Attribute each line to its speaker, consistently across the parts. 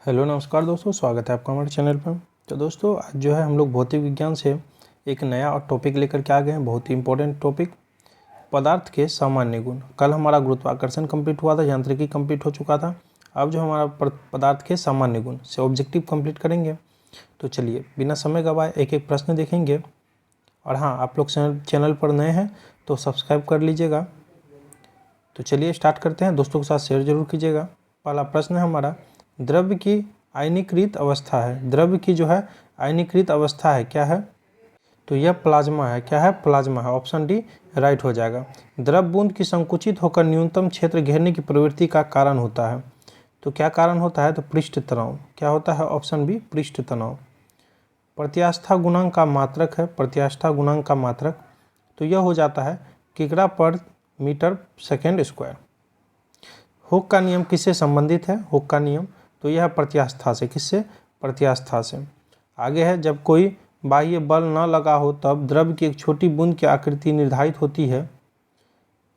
Speaker 1: Hello नमस्कार दोस्तों, स्वागत है आपका हमारे चैनल पर। तो दोस्तों आज जो है हम लोग भौतिक विज्ञान से एक नया और टॉपिक लेकर के आ गए हैं, बहुत ही इंपॉर्टेंट टॉपिक, पदार्थ के सामान्य गुण। कल हमारा गुरुत्वाकर्षण कंप्लीट हुआ था, यांत्रिकी कंप्लीट हो चुका था। अब जो हमारा पदार्थ के सामान्य गुण से ऑब्जेक्टिव कंप्लीट करेंगे। तो चलिए बिना समय गवाए एक एक प्रश्न देखेंगे। और हाँ, आप लोग चैनल पर नए हैं तो सब्सक्राइब कर लीजिएगा। तो चलिए स्टार्ट करते हैं, दोस्तों के साथ शेयर जरूर कीजिएगा। पहला प्रश्न है हमारा, द्रव्य की आयनीकृत अवस्था है। द्रव्य की जो है आयनीकृत अवस्था है, क्या है? तो यह प्लाज्मा है। क्या है? प्लाज्मा है। ऑप्शन डी राइट हो जाएगा। द्रव बूंद की संकुचित होकर न्यूनतम क्षेत्र घेरने की प्रवृत्ति का कारण होता है। तो क्या कारण होता है? तो पृष्ठ तनाव। क्या होता है? ऑप्शन बी पृष्ठ तनाव। प्रत्यास्था गुणांक का मात्रक है। प्रत्यास्था गुणांक का मात्रक तो यह हो जाता है किग्रा पर मीटर सेकेंड स्क्वायर। हुक का नियम किससे संबंधित है? हुक का नियम तो यह प्रत्यास्था से। किससे? प्रत्यास्था से। आगे है, जब कोई बाह्य बल न लगा हो तब द्रव की एक छोटी बूंद की आकृति निर्धारित होती है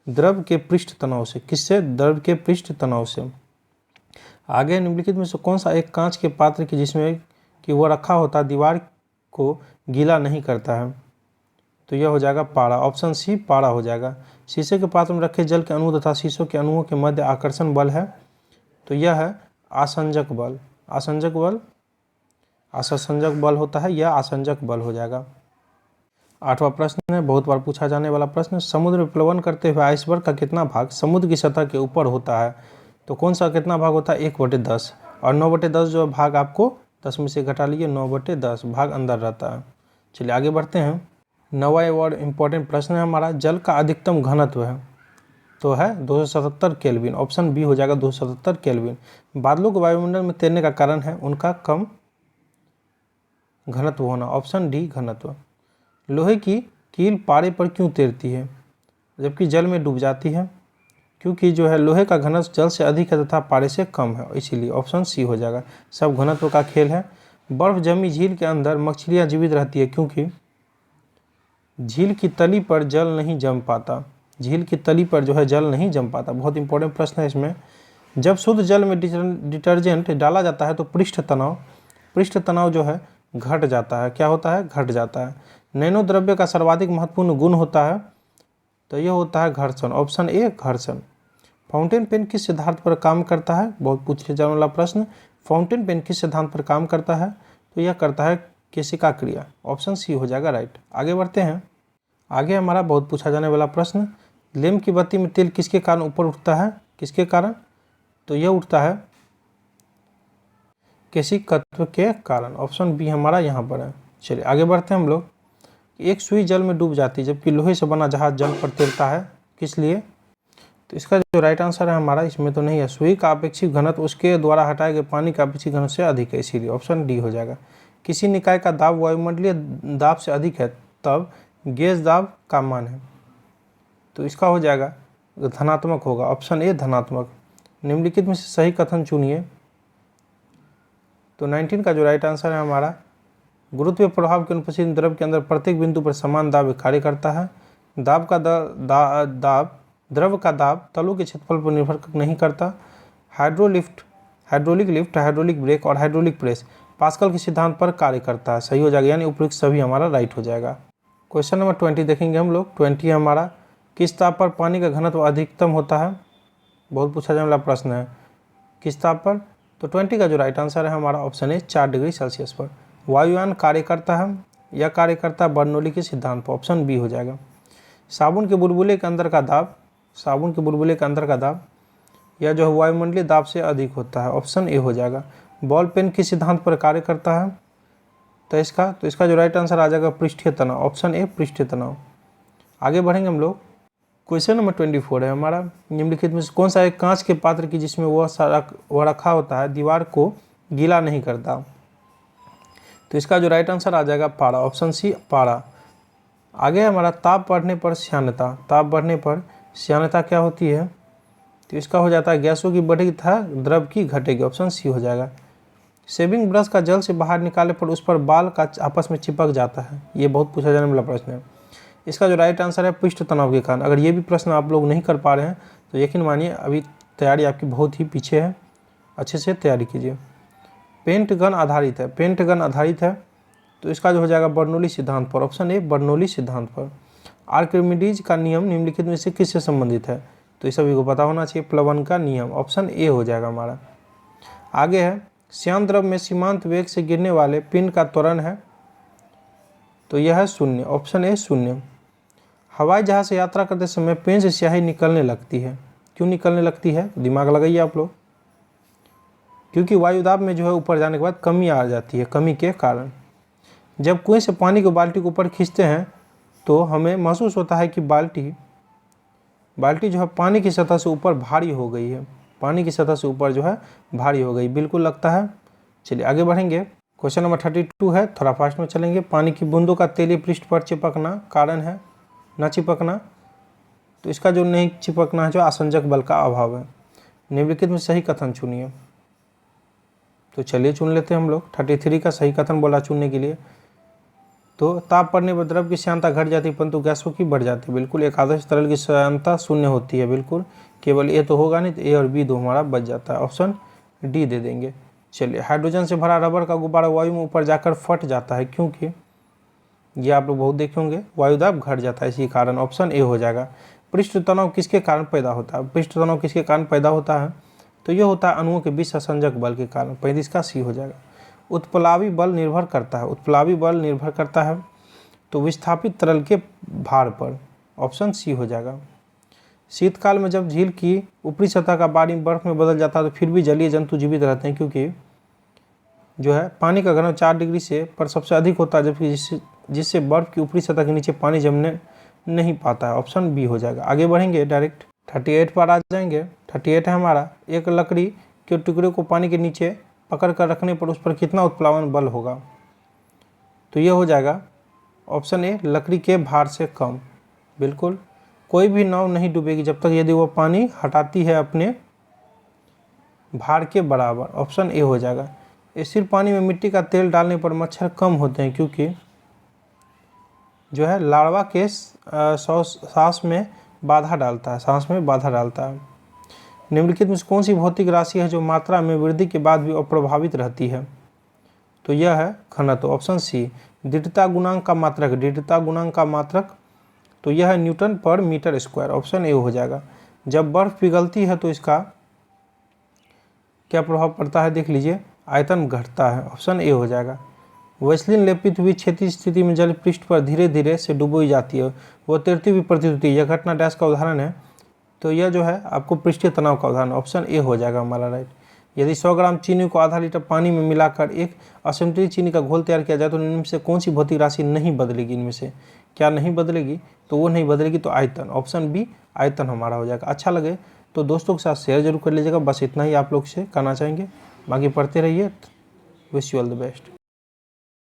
Speaker 1: द्रव के पृष्ठ तनाव से। किससे? द्रव के पृष्ठ तनाव से। आगे निम्नलिखित में से कौन सा एक कांच के पात्र की जिसमें कि वह रखा होता दीवार को गीला नहीं करता है? तो यह हो जाएगा पारा। ऑप्शन सी पारा हो जाएगा। शीशे के पात्र में रखे जल के अणु तथा शीशों के अणुओं के मध्य आकर्षण बल है, तो यह है आसंजक बल। आसंजक बल, आसंजक बल होता है, यह आसंजक बल हो जाएगा। 8वां प्रश्न है, बहुत बार पूछा जाने वाला प्रश्न, समुद्र में प्लवन करते हुए आइसबर्ग का कितना भाग समुद्र की सतह के ऊपर होता है? तो कौन सा कितना भाग होता है? 1/10। और 9/10 जो भाग आपको 10 में से घटा लीजिए, 9/10 भाग अंदर रहता है। चलिए आगे बढ़ते हैं। 9वां और इम्पोर्टेंट प्रश्न है हमारा, जल का अधिकतम घनत्व है तो है 277 केल्विन। ऑप्शन बी हो जाएगा 277 केल्विन। बादलों को वायुमंडल में तैरने का कारण है उनका कम घनत्व होना। ऑप्शन डी घनत्व। लोहे की कील पारे पर क्यों तैरती है जबकि जल में डूब जाती है? क्योंकि जो है लोहे का घनत्व जल से अधिक है तथा पारे से कम है, इसीलिए। ऑप्शन सी हो जाएगा, सब घनत्व का खेल है। बर्फ जमी झील के अंदर मछलियाँ जीवित रहती है क्योंकि झील की तली पर जल नहीं जम पाता। झील की तली पर जो है जल नहीं जम पाता। बहुत इंपॉर्टेंट प्रश्न है इसमें। जब शुद्ध जल में डिटर्जेंट डाला जाता है तो पृष्ठ तनाव जो है घट जाता है। क्या होता है? घट जाता है। नैनो द्रव्य का सर्वाधिक महत्वपूर्ण गुण होता है, तो यह होता है घर्षण। ऑप्शन ए घर्षण। फाउंटेन पेन किस सिद्धांत पर काम करता है? बहुत पूछे जाने वाला प्रश्न। फाउंटेन पेन किस सिद्धांत पर काम करता है? तो यह करता है केशिका क्रिया। ऑप्शन सी हो जाएगा राइट। आगे बढ़ते हैं। आगे हमारा बहुत पूछा जाने वाला प्रश्न, लैंप की बत्ती में तेल किसके कारण ऊपर उठता है? किसके कारण? तो यह उठता है केशिकत्व के कारण। ऑप्शन बी हमारा यहाँ पर है। चलिए आगे बढ़ते हैं हम लोग। एक सुई जल में डूब जाती है जबकि लोहे से बना जहाज जल पर तैरता है, किस लिए? तो इसका जो राइट आंसर है हमारा, इसमें तो नहीं है। सुई का अपेक्षित घनत्व उसके द्वारा हटाए गए पानी का अपेक्षित घनत्व से अधिक है, इसीलिए। ऑप्शन डी हो जाएगा। किसी निकाय का दाब वायुमंडलीय दाब से अधिक है तब गेज दाब का मान है, तो इसका हो जाएगा धनात्मक होगा। ऑप्शन ए धनात्मक। निम्नलिखित में से सही कथन चुनिए। तो 19 का जो राइट आंसर है हमारा, गुरुत्वीय प्रभाव के अनुपस्थित द्रव के अंदर प्रत्येक बिंदु पर समान दाब कार्य करता है। द्रव का दाब तलों के क्षेत्रफल पर निर्भर नहीं करता। हाइड्रोलिक लिफ्ट, हाइड्रोलिक ब्रेक और हाइड्रोलिक प्रेस पास्कल के सिद्धांत पर कार्य करता है। सही हो जाएगा, यानी उपयुक्त सभी हमारा राइट हो जाएगा। क्वेश्चन नंबर 20 देखेंगे हम लोग। 20 हमारा, किस ताप पर पानी का घनत्व अधिकतम होता है? बहुत पूछा जाने वाला प्रश्न है, किस ताप पर? तो 20 का जो राइट आंसर है हमारा, ऑप्शन है 4 डिग्री सेल्सियस पर। वायुयान कार्य करता है, यह कार्य करता है बर्नौली के सिद्धांत पर। ऑप्शन बी हो जाएगा। साबुन के बुलबुले के अंदर का दाब, साबुन के बुलबुले के अंदर का दाब यह जो है वायुमंडलीय दाब से अधिक होता है। ऑप्शन ए हो जाएगा। बॉल पेन किस सिद्धांत पर कार्य करता है? तो इसका जो राइट आंसर आ जाएगा पृष्ठीय तनाव। ऑप्शन ए पृष्ठीय तनाव। आगे बढ़ेंगे हम लोग। क्वेश्चन नंबर 24 है हमारा, निम्नलिखित में से कौन सा एक कांच के पात्र की जिसमें वह रखा होता है दीवार को गीला नहीं करता? तो इसका जो राइट आंसर आ जाएगा पारा। ऑप्शन सी पारा। आगे हमारा, ताप बढ़ने पर श्यानता, ताप बढ़ने पर श्यानता क्या होती है? तो इसका हो जाता है गैसों की बढ़ेगी तथा द्रव की घटेगी। ऑप्शन सी हो जाएगा। शेविंग ब्रश का जल से बाहर निकालने पर उस पर बाल का आपस में चिपक जाता है, ये बहुत पूछा जाने वाला प्रश्न है। इसका जो राइट आंसर है पृष्ठ तनाव के कारण। अगर ये भी प्रश्न आप लोग नहीं कर पा रहे हैं तो यकीन मानिए अभी तैयारी आपकी बहुत ही पीछे है, अच्छे से तैयारी कीजिए। पेंटगन आधारित है, पेंटगन आधारित है तो इसका जो हो जाएगा बर्नौली सिद्धांत पर, ऑप्शन ए बर्नौली सिद्धांत पर। आर्किमिडीज का नियम निम्नलिखित में से किससे संबंधित है, तो इस सभी को पता होना चाहिए, प्लवन का नियम, ऑप्शन ए हो जाएगा हमारा। आगे है श्यान द्रव में सीमांत वेग से गिरने वाले पिंड का त्वरण है, तो यह है 0, ऑप्शन ए 0। हवाई जहाज से यात्रा करते समय पेन से स्याही निकलने लगती है, क्यों निकलने लगती है, दिमाग लगाइए आप लोग, क्योंकि वायुदाब में जो है ऊपर जाने के बाद कमी आ जाती है, कमी के कारण। जब कुएं से पानी की बाल्टी को ऊपर खींचते हैं तो हमें महसूस होता है कि बाल्टी जो है पानी की सतह से ऊपर भारी हो गई है, पानी की सतह से ऊपर जो है भारी हो गई, बिल्कुल लगता है। चलिए आगे बढ़ेंगे। क्वेश्चन नंबर 32 है, थोड़ा फास्ट में चलेंगे। पानी की बूंदों का तेलीय पृष्ठ पर चिपकना कारण है, न चिपकना, तो इसका जो नहीं चिपकना है जो आसंजक बल का अभाव है। निम्नलिखित में सही कथन चुनिए, तो चलिए चुन लेते हैं हम लोग। 33 का सही कथन बोला चुनने के लिए। तो ताप पड़ने पर द्रव की श्यानता घट जाती है परंतु गैसों की बढ़ जाती है, बिल्कुल। एक आदर्श तरल की श्यानता 0 होती है, बिल्कुल, केवल ए तो होगा नहीं, तो ए और बी दो हमारा बच जाता है, ऑप्शन डी दे देंगे। चलिए, हाइड्रोजन से भरा रबर का गुब्बारा वायु में ऊपर जाकर फट जाता है, क्योंकि ये आप लोग बहुत देखे होंगे, वायुदाब घट जाता है इसी कारण, ऑप्शन ए हो जाएगा। पृष्ठ तनाव किसके कारण पैदा होता है, पृष्ठ तनाव किसके कारण पैदा होता है, तो ये होता है अणुओं के बीच असंजक बल के कारण, 35 का सी हो जाएगा। उत्प्लावी बल निर्भर करता है, उत्प्लावी बल निर्भर करता है तो विस्थापित तरल के भार पर, ऑप्शन सी हो जाएगा। शीतकाल में जब झील की ऊपरी सतह का पानी बर्फ में बदल जाता है तो फिर भी जलीय जंतु जीवित रहते हैं, क्योंकि जो है पानी का घनत्व 4 डिग्री से पर सबसे अधिक होता है, जबकि जिससे बर्फ की ऊपरी सतह के नीचे पानी जमने नहीं पाता है, ऑप्शन बी हो जाएगा। आगे बढ़ेंगे, डायरेक्ट 38 पर आ जाएंगे। 38 है हमारा, एक लकड़ी के टुकड़े को पानी के नीचे पकड़ कर रखने पर उस पर कितना उत्प्लावन बल होगा, तो यह हो जाएगा ऑप्शन ए लकड़ी के भार से कम, बिल्कुल। कोई भी नाव नहीं डूबेगी जब तक यदि वो पानी हटाती है अपने भार के बराबर, ऑप्शन ए हो जाएगा। स्थिर पानी में मिट्टी का तेल डालने पर मच्छर कम होते हैं, क्योंकि जो है लार्वा के सांस में बाधा डालता है, सांस में बाधा डालता है। निम्नलिखित में कौन सी भौतिक राशि है जो मात्रा में वृद्धि के बाद भी अप्रभावित रहती है, तो यह है घनत्व, ऑप्शन सी। दृढ़ता गुणांक का मात्रक, दृढ़ता गुणांक का मात्रक, तो यह है न्यूटन पर मीटर स्क्वायर, ऑप्शन ए हो जाएगा। जब बर्फ पिघलती है तो इसका क्या प्रभाव पड़ता है, देख लीजिए, आयतन घटता है, ऑप्शन ए हो जाएगा। वैसलीन लेपित हुई क्षैतिज स्थिति में जल पृष्ठ पर धीरे धीरे से डुबोई जाती है, वो तैरती हुई प्रतीत होती है, यह घटना डैश का उदाहरण है, तो यह जो है आपको पृष्ठीय तनाव का उदाहरण, ऑप्शन ए हो जाएगा हमारा राइट। यदि 100 ग्राम चीनी को आधा लीटर पानी में मिलाकर एक असंतुलित चीनी का घोल तैयार किया जाए तो इनमें से कौन सी भौतिक राशि नहीं बदलेगी, इनमें से क्या नहीं बदलेगी, तो वो नहीं बदलेगी, तो आयतन, ऑप्शन बी आयतन हमारा हो जाएगा। अच्छा लगे तो दोस्तों के साथ शेयर जरूर कर लीजिएगा, बस इतना ही आप लोग से कहना चाहेंगे, बाकी पढ़ते रहिए। Wish you all the best.